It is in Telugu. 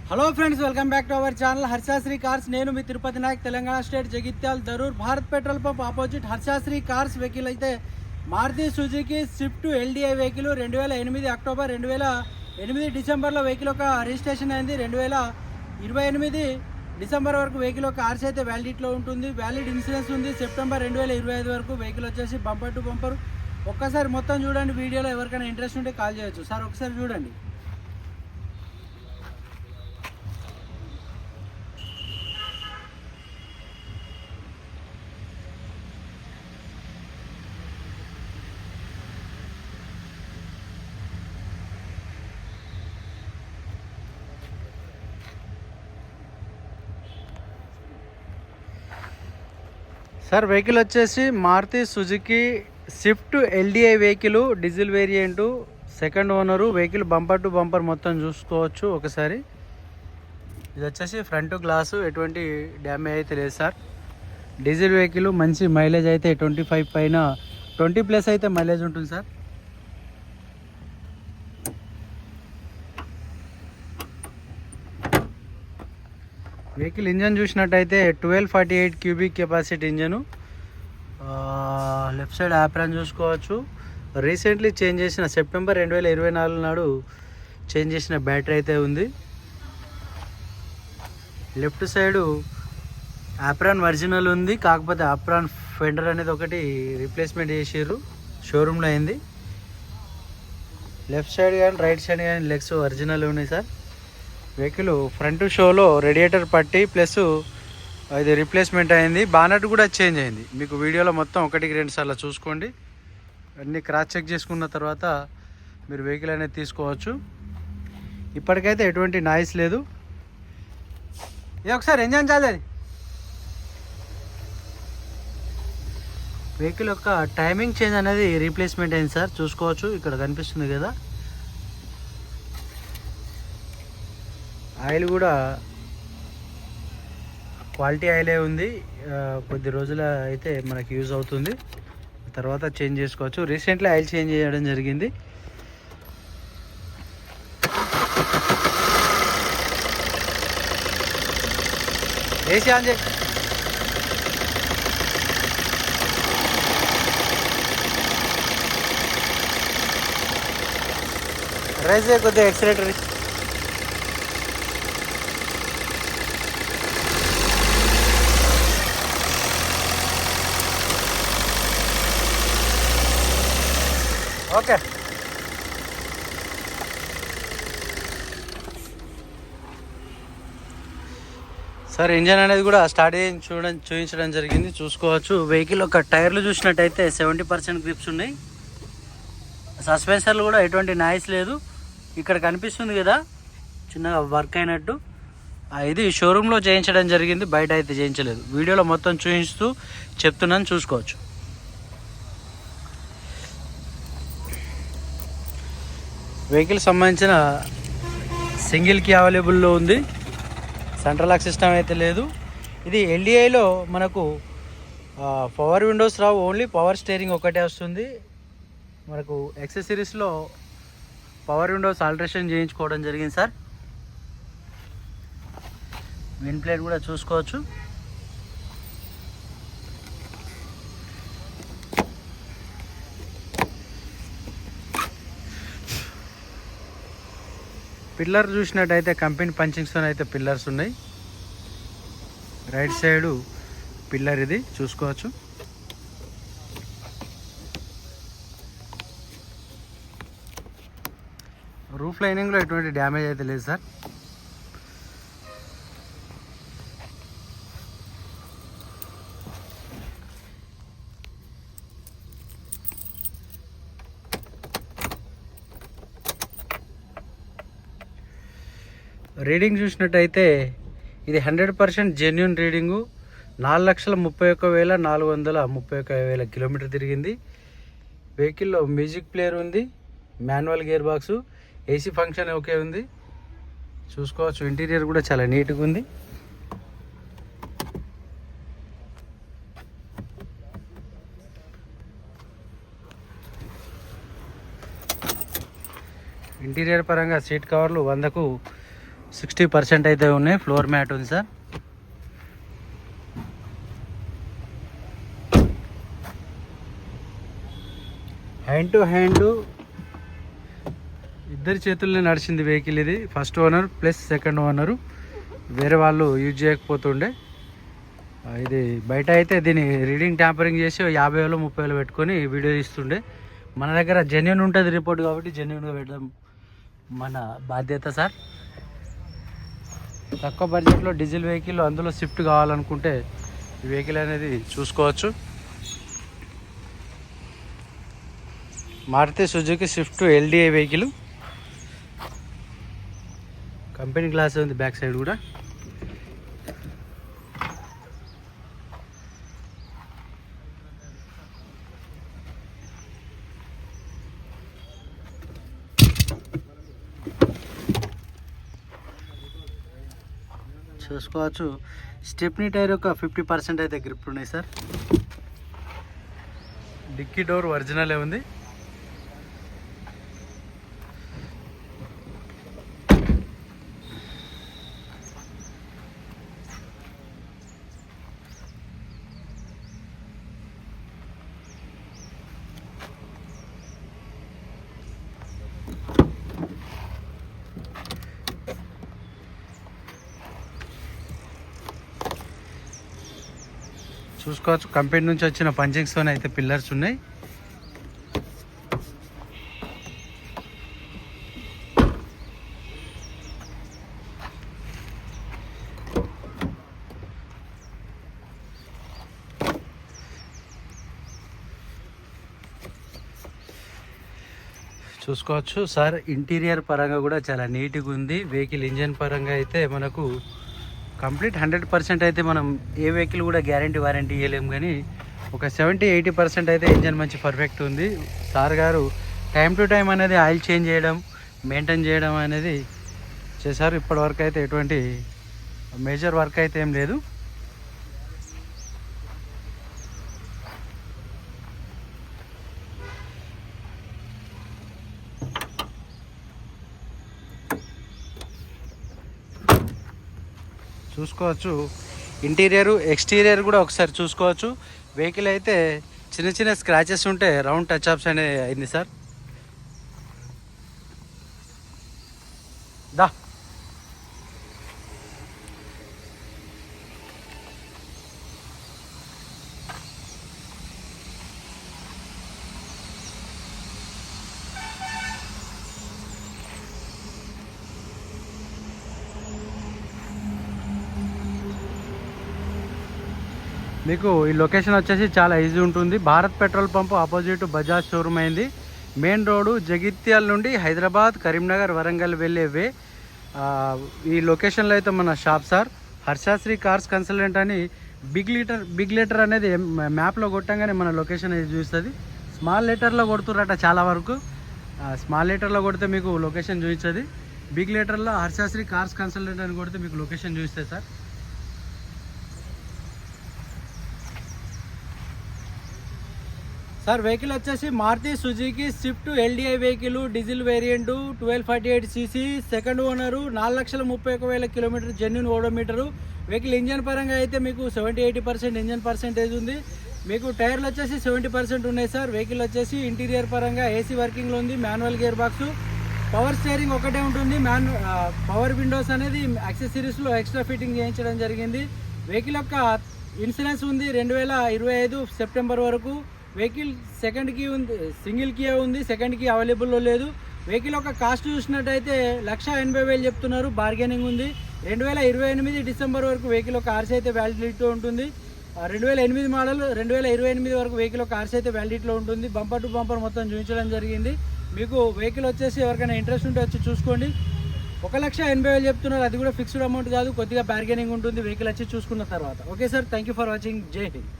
Hello friends, welcome back to our channel Harshasri cars. నేను మీ Tirupati Nayak, Telangana state, Jagtial, Darur, Bharat petrol pump opposite Harshasri cars. Vehicle అయితే Maruti Suzuki Swift LDI vehicle 2008 October 2008 డిసెంబర్లో వెహికల్ ఒక రిజిస్ట్రేషన్ అయింది. 2028 డిసెంబర్ వరకు వెహికల్ ఒక ఆర్సీ అయితే వ్యాలిడిటీలో ఉంటుంది. వ్యాలిడ్ ఇన్సూరెన్స్ ఉంది. సెప్టెంబర్ 2025 వరకు వెహికల్ వచ్చేసి బంపర్ టు బంపర్. ఒక్కసారి మొత్తం చూడండి. వీడియోలో ఎవరికైనా ఇంట్రెస్ట్ ఉంటే కాల్ చేయొచ్చు. సార్ ఒకసారి చూడండి. సార్ వెహికల్ వచ్చేసి Maruti Suzuki Swift LDI vehicle, diesel variant, second owner. Vehicle bumper to bumper మొత్తం చూసుకోవచ్చు ఒకసారి. ఇది వచ్చేసి ఫ్రంట్ గ్లాసు, ఎటువంటి డ్యామేజ్ అయితే లేదు సార్. డీజిల్ వెహికల్, మంచి మైలేజ్ అయితే 25 పైన 20+ అయితే మైలేజ్ ఉంటుంది సార్. వెహికల్ ఇంజన్ చూసినట్టయితే 1248 cubic capacity engine. Left side apron చూసుకోవచ్చు. రీసెంట్లీ చేంజ్ చేసిన సెప్టెంబర్ 2024 నాడు చేంజ్ చేసిన బ్యాటరీ అయితే ఉంది. లెఫ్ట్ సైడు యాప్రాన్ ఒరిజినల్ ఉంది, కాకపోతే యాప్రాన్ ఫెండర్ అనేది ఒకటి రీప్లేస్మెంట్ చేసారు, షోరూంలో అయింది. లెఫ్ట్ సైడ్ కానీ రైట్ సైడ్ కానీ లెగ్స్ ఒరిజినల్ ఉన్నాయి సార్. వెహికల్ ఫ్రంట్ షోలో రేడియేటర్ పట్టి ప్లస్ ఇది రీప్లేస్మెంట్ అయింది. బానట్ కూడా చేంజ్ అయింది. మీకు వీడియోలో మొత్తం 1-2 సార్లు చూసుకోండి. అన్నీ క్రాస్ చెక్ చేసుకున్న తర్వాత మీరు వెహికల్ అనేది తీసుకోవచ్చు. ఇప్పటికైతే ఎటువంటి నాయిస్ లేదు. ఇది ఒకసారి ఎంజాయ్ చేయాలి. వెహికల్ యొక్క టైమింగ్ చేంజ్ అనేది రీప్లేస్మెంట్ అయింది సార్, చూసుకోవచ్చు. ఇక్కడ కనిపిస్తుంది కదా. ఆయిల్ కూడా క్వాలిటీ ఆయిలే ఉంది. కొద్ది రోజుల అయితే మనకి యూజ్ అవుతుంది, తర్వాత చేంజ్ చేసుకోవచ్చు. రీసెంట్లీ ఆయిల్ చేంజ్ చేయడం జరిగింది. ఏసీ ఆన్ చేసి రైజ్ కొద్దిగా ఎక్సలేటర్. ఓకే సార్, ఇంజన్ అనేది కూడా స్టార్ట్ చూపించడం జరిగింది, చూసుకోవచ్చు. వెహికల్ ఒక టైర్లు చూసినట్టయితే 70% గ్రిప్స్ ఉన్నాయి. సస్పెన్సర్లు కూడా ఎటువంటి నాయిస్ లేదు. ఇక్కడ కనిపిస్తుంది కదా చిన్నగా వర్క్ అయినట్టు, ఇది షోరూంలో చేయించడం జరిగింది, బయట అయితే చేయించలేదు. వీడియోలో మొత్తం చూపిస్తూ చెప్తున్నాను, చూసుకోవచ్చు. వెహికల్ సంబంధించిన సింగిల్ కీ అవైలబుల్లో ఉంది. సెంట్రల్ లాక్ సిస్టమ్ అయితే లేదు. ఇది ఎల్డిఐలో మనకు పవర్ విండోస్ రావు, ఓన్లీ పవర్ స్టీరింగ్ ఒకటే వస్తుంది. మనకు యాక్సెసరీస్లో పవర్ విండోస్ ఆల్టరేషన్ చేయించుకోవడం జరిగింది సార్. విండ్ ప్లేట్ కూడా చూసుకోవచ్చు. పిల్లర్ చూసినట్టయితే కంపెనీ పంచింగ్స్తో అయితే పిల్లర్స్ ఉన్నాయి. రైట్ సైడు పిల్లర్ ఇది చూసుకోవచ్చు. రూఫ్ లైనింగ్లో ఎటువంటి డ్యామేజ్ అయితే లేదు సార్. రీడింగ్ చూసినట్టయితే ఇది 100% జెన్యూన్ రీడింగు. 4,31,431 కిలోమీటర్ తిరిగింది. వెహికల్లో మ్యూజిక్ ప్లేయర్ ఉంది, manual gear box, AC function okay ఉంది, చూసుకోవచ్చు. ఇంటీరియర్ కూడా చాలా నీట్గా ఉంది. ఇంటీరియర్ పరంగా సీట్ కవర్లు 100కు 60% అయితే ఉన్నాయి. ఫ్లోర్ మ్యాట్ ఉంది సార్. హ్యాండ్ టు హ్యాండ్ ఇద్దరి చేతుల్లో నడిచింది వెహికల్ ఇది. First owner plus second owner వేరే వాళ్ళు యూజ్ చేయకపోతుండే. ఇది బయట అయితే దీన్ని రీడింగ్ ట్యాంపరింగ్ చేసి 50,000 30,000 పెట్టుకొని వీడియో తీస్తుండే. మన దగ్గర జెన్యున్ ఉంటుంది రిపోర్ట్ కాబట్టి జెన్యున్గా పెట్టడం మన బాధ్యత సార్. తక్కువ బడ్జెట్లో డీజిల్ వెహికల్ అందులో స్విఫ్ట్ కావాలనుకుంటే ఈ వెహికల్ అనేది చూసుకోవచ్చు. Maruti Suzuki Swift LDI vehicle. Company glass ఉంది బ్యాక్ సైడ్ కూడా. చూసుకోవచ్చు. స్టెప్నీ టైర్ ఒక 50% అయితే గ్రిప్ ఉన్నాయి సార్. డిక్కీ డోర్ ఒరిజినలే ఉంది. చూసుకోవచ్చు. కంపెనీ నుంచి వచ్చిన పంచింగ్స్తో అయితే పిల్లర్స్ ఉన్నాయి. చూసుకోవచ్చు సార్. ఇంటీరియర్ పరంగా కూడా చాలా నీట్గా ఉంది. వెహికల్ ఇంజన్ పరంగా అయితే మనకు కంప్లీట్ 100% అయితే మనం ఏ వెహికల్ కూడా గ్యారంటీ వారంటీ ఇవ్వలేము, కానీ ఒక 70-80% అయితే ఇంజన్ మంచి పర్ఫెక్ట్ ఉంది. సార్ గారు టైం టు టైం అనేది ఆయిల్ చేంజ్ చేయడం, మెయింటైన్ చేయడం అనేది చేశారు. ఇప్పటివరకు అయితే ఎటువంటి మేజర్ వర్క్ అయితే ఏం లేదు. చూసుకోవచ్చు. ఇంటీరియర్ ఎక్స్టీరియర్ కూడా ఒకసారి చూసుకోవచ్చు. వెహికల్ అయితే చిన్న చిన్న స్క్రాచెస్ ఉంటే రౌండ్ టచ్ అప్స్ అనేది అయింది సార్. దా మీకు ఈ లొకేషన్ వచ్చేసి చాలా ఈజీ ఉంటుంది. Bharat petrol pump opposite Bajaj showroom అయింది. మెయిన్ రోడ్డు జగిత్యాల నుండి హైదరాబాద్, కరీంనగర్, వరంగల్ వెళ్ళే వే. ఈ లొకేషన్లో అయితే మన shop sir Harshasri cars consultant అని బిగ్ లెటర్ అనేది మ్యాప్లో కొట్టంగానే మన లొకేషన్ అనేది చూస్తుంది. స్మాల్ లెటర్లో కొడుతుర్రట చాలా వరకు. స్మాల్ లెటర్లో కొడితే మీకు లొకేషన్ చూపిస్తుంది. బిగ్ లెటర్లో హర్షశ్రీ కార్స్ కన్సల్టెంట్ అని కొడితే మీకు లొకేషన్ చూపిస్తుంది సార్. సార్ వెహికల్ వచ్చేసి Maruti Suzuki Swift LDI vehicle, diesel variant, 1248cc, second owner, 4,31,000 kilometre genuine odometer. Vehicle engine పరంగా అయితే మీకు 70-80% ఇంజన్ పర్సెంటేజ్ ఉంది. మీకు టైర్లు వచ్చేసి 70% ఉన్నాయి సార్. వెహికల్ వచ్చేసి ఇంటీరియర్ పరంగా ఏసీ వర్కింగ్లో ఉంది, manual gear box, power steering ఒకటే ఉంటుంది. పవర్ విండోస్ అనేది యాక్సెసరీస్లో ఎక్స్ట్రా ఫిట్టింగ్ చేయించడం జరిగింది. వెహికల్ యొక్క ఇన్సూరెన్స్ ఉంది 2025 సెప్టెంబర్ వరకు. వెహికల్ సెకండ్ కీ ఉంది, సింగిల్ కీ ఉంది, సెకండ్ కీ అవైలబుల్లో లేదు. వెహికల్ యొక్క కాస్ట్ చూసినట్టయితే 1,80,000 చెప్తున్నారు, బార్గెనింగ్ ఉంది. 2028 డిసెంబర్ వరకు వెహికల్ యొక్క ఆర్సీ అయితే వ్యాలిడిటీలో ఉంటుంది. 2008 మోడల్ 2028 వరకు వెహికల్ యొక్క ఆర్సీ అయితే వ్యాలిడిటీలో ఉంటుంది. బంపర్ టు బంపర్ మొత్తం చూపించడం జరిగింది. మీకు వెహికల్ వచ్చేసి ఎవరికైనా ఇంట్రెస్ట్ ఉంటే వచ్చి చూసుకోండి. 1,80,000 చెప్తున్నారు, అది కూడా ఫిక్స్డ్ అమౌంట్ కాదు, కొద్దిగా బార్గెనింగ్ ఉంటుంది వెహికల్ వచ్చి చూసుకున్న తర్వాత. Okay sir, thank you for watching. జై హింద్.